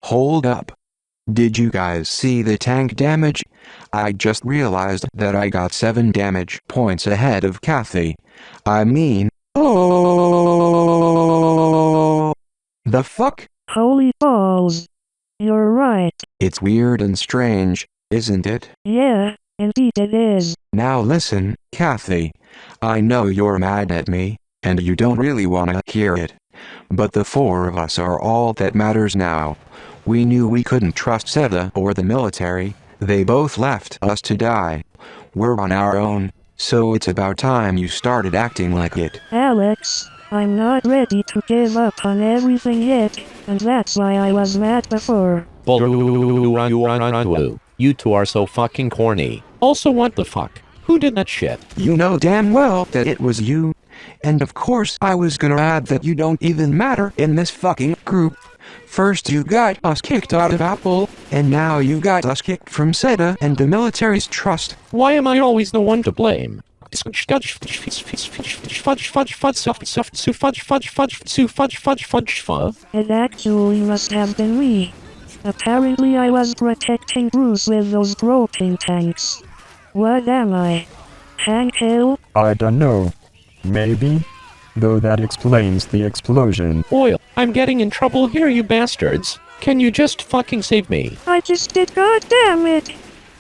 Hold up. Did you guys see the tank damage? I just realized that I got 7 damage points ahead of Kathy. I mean, oh, the fuck? Holy balls. You're right. It's weird and strange, isn't it? Yeah, indeed it is. Now listen, Kathy. I know you're mad at me, and you don't really wanna hear it. But the 4 of us are all that matters now. We knew we couldn't trust Seda or the military. They both left us to die. We're on our own, so it's about time you started acting like it. Alex, I'm not ready to give up on everything yet, and that's why I was mad before. You two are so fucking corny. Also, what the fuck? Who did that shit? You know damn well that it was you. And of course I was gonna add that you don't even matter in this fucking group. First you got us kicked out of Apple, and now you got us kicked from Seda and the military's trust. Why am I always the one to blame? It actually must have been me. Apparently I was protecting Bruce with those propane tanks. What am I? Hank Hill? I don't know. Maybe? Though that explains the explosion. Oil, I'm getting in trouble here, you bastards. Can you just fucking save me? I just did, goddammit.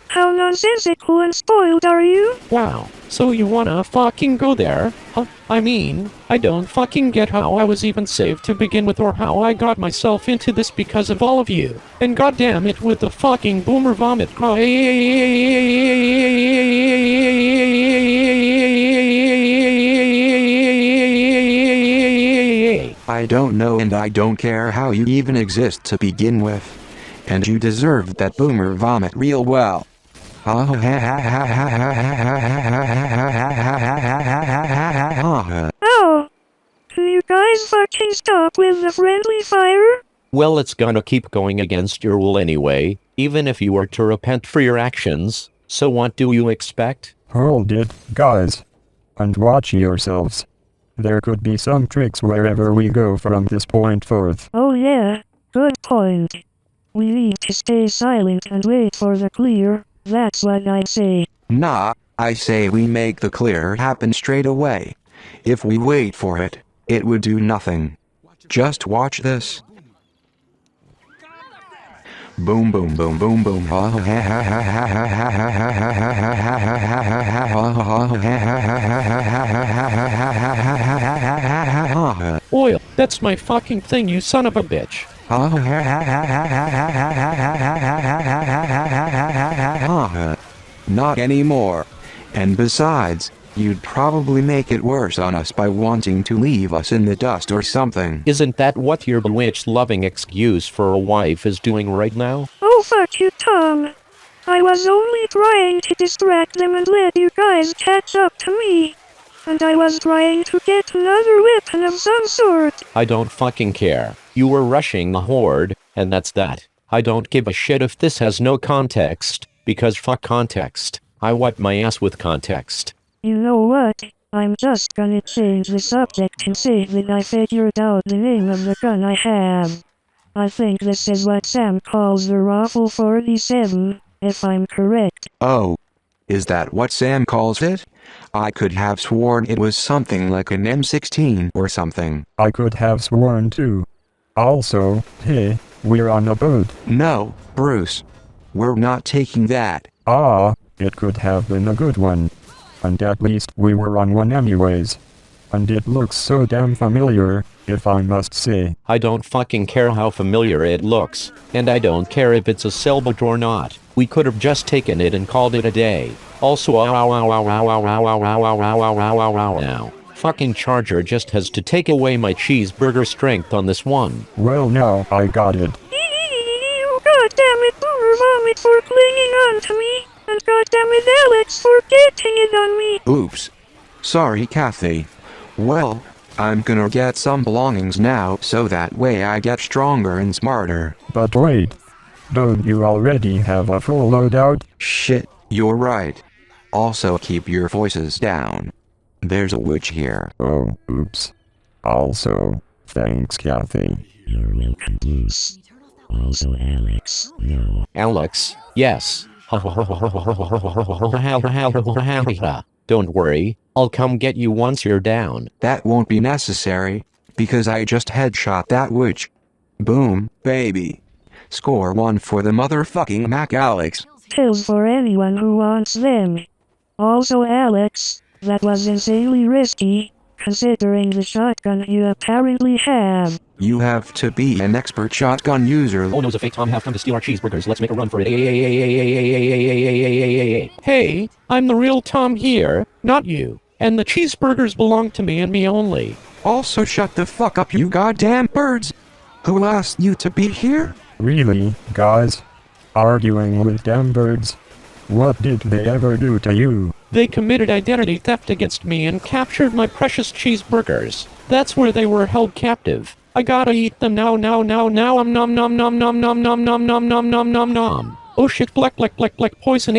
How nonsensical and spoiled are you? Wow, so you wanna fucking go there? Huh? I mean, I don't fucking get how I was even saved to begin with or how I got myself into this because of all of you. And goddamn it with the fucking boomer vomit. I don't know and I don't care how you even exist to begin with. And you deserved that boomer vomit real well. Oh, can you guys fucking stop with the friendly fire? Well, it's gonna keep going against your will anyway, even if you were to repent for your actions. So what do you expect? Hold it, guys. And watch yourselves. There could be some tricks wherever we go from this point forth. Oh yeah, good point. We need to stay silent and wait for the clear. That's what I say. Nah, I say we make the clear happen straight away. If we wait for it, it would do nothing. Just watch this. Boom boom boom boom boom. Oil, that's my fucking thing, you son of a bitch. Not anymore. And besides, you'd probably make it worse on us by wanting to leave us in the dust or something. Isn't that what your bewitched loving excuse for a wife is doing right now? Oh fuck you, Tom. I was only trying to distract them and let you guys catch up to me. And I was trying to get another weapon of some sort. I don't fucking care. You were rushing the horde, and that's that. I don't give a shit if this has no context, because fuck context. I wipe my ass with context. You know what? I'm just gonna change the subject and say that I figured out the name of the gun I have. I think this is what Sam calls the L4D2, if I'm correct. Oh. Is that what Sam calls it? I could have sworn it was something like an M16 or something. I could have sworn too. Also, hey, we're on a boat. No, Bruce. We're not taking that. Ah, it could have been a good one. And at least we were on one anyways. And it looks so damn familiar, if I must say. I don't fucking care how familiar it looks, and I don't care if it's a sailboat or not. We could have just taken it and called it a day. Also, now. Fucking Charger just has to take away my cheeseburger strength on this one. Well now, I got it. Goddammit, Boomer Vomit for clinging on to me, and goddammit Alex for getting it on me. Oops. Sorry, Kathy. Well, I'm gonna get some belongings now so that way I get stronger and smarter. But wait. Don't you already have a full loadout? Shit, you're right. Also keep your voices down. There's a witch here. Oh, oops. Also, thanks, Kathy. You're welcome, Bruce. Also Alex, no. Alex, yes. Don't worry, I'll come get you once you're down. That won't be necessary, because I just headshot that witch. Boom, baby. Score 1 for the motherfucking Mac Alex. Kills for anyone who wants them. Also Alex, that was insanely risky, considering the shotgun you apparently have. You have to be an expert shotgun user. Oh no, a fake Tom have come to steal our cheeseburgers. Let's make a run for it. Hey, I'm the real Tom here, not you. And the cheeseburgers belong to me and me only. Also shut the fuck up, you goddamn birds. Who asked you to be here? Really, guys? Arguing with damn birds? What did they ever do to you? They committed identity theft against me and captured my precious cheeseburgers. That's where they were held captive. I gotta eat them now, nom nom nom nom nom nom nom nom nom nom nom nom nom. Oh shit, black poison.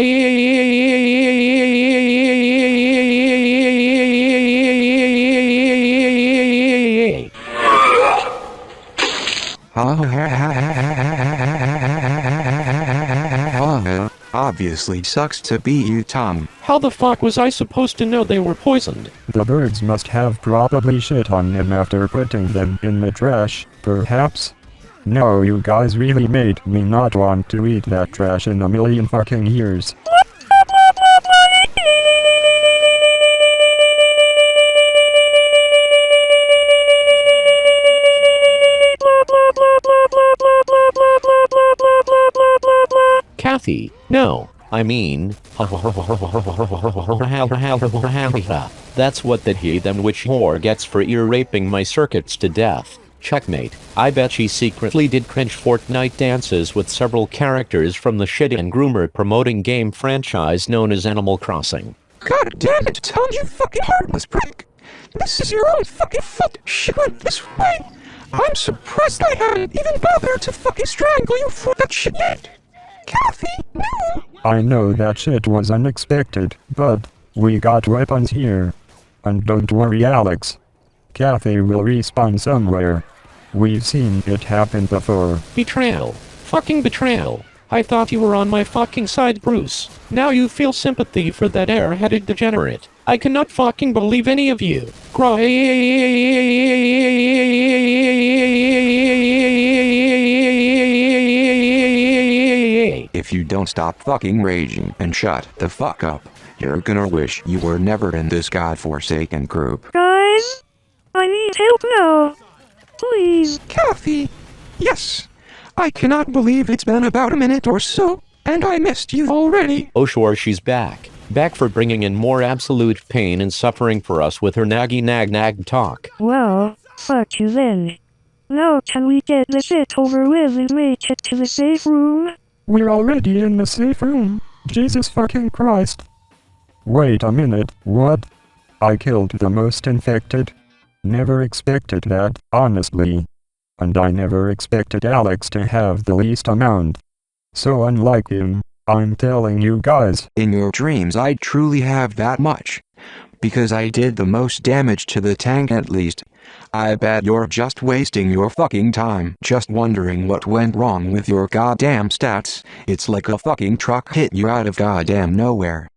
Obviously sucks to be you, Tom. How the fuck was I supposed to know they were poisoned? The birds must have probably shit on him after putting them in the trash, perhaps? No, you guys really made me not want to eat that trash in a million fucking years. Kathy, no, I mean, that's what that heathen witch whore gets for ear raping my circuits to death. Checkmate. I bet she secretly did cringe Fortnite dances with several characters from the shit and groomer promoting game franchise known as Animal Crossing. God damn it, Tom, you fucking heartless prick. This is your own fucking fault. She went this way. I'm surprised I haven't even bothered to fucking strangle you for that shit yet. Kathy, no. I know that shit was unexpected, but we got weapons here. And don't worry, Alex. Kathy will respawn somewhere. We've seen it happen before. Betrayal. Fucking betrayal. I thought you were on my fucking side, Bruce. Now you feel sympathy for that airheaded degenerate. I cannot fucking believe any of you. If you don't stop fucking raging and shut the fuck up, you're gonna wish you were never in this godforsaken group. Guys, I need help now. Please. Kathy! Yes! I cannot believe it's been about a minute or so, and I missed you already. Oh sure, she's back. Back for bringing in more absolute pain and suffering for us with her naggy nag talk. Well, fuck you then. Now can we get this shit over with and make it to the safe room? We're already in the safe room. Jesus fucking Christ. Wait a minute, what? I killed the most infected? Never expected that, honestly. And I never expected Alex to have the least amount. So unlike him, I'm telling you guys. In your dreams I truly have that much. Because I did the most damage to the tank at least. I bet you're just wasting your fucking time just wondering what went wrong with your goddamn stats. It's like a fucking truck hit you out of goddamn nowhere.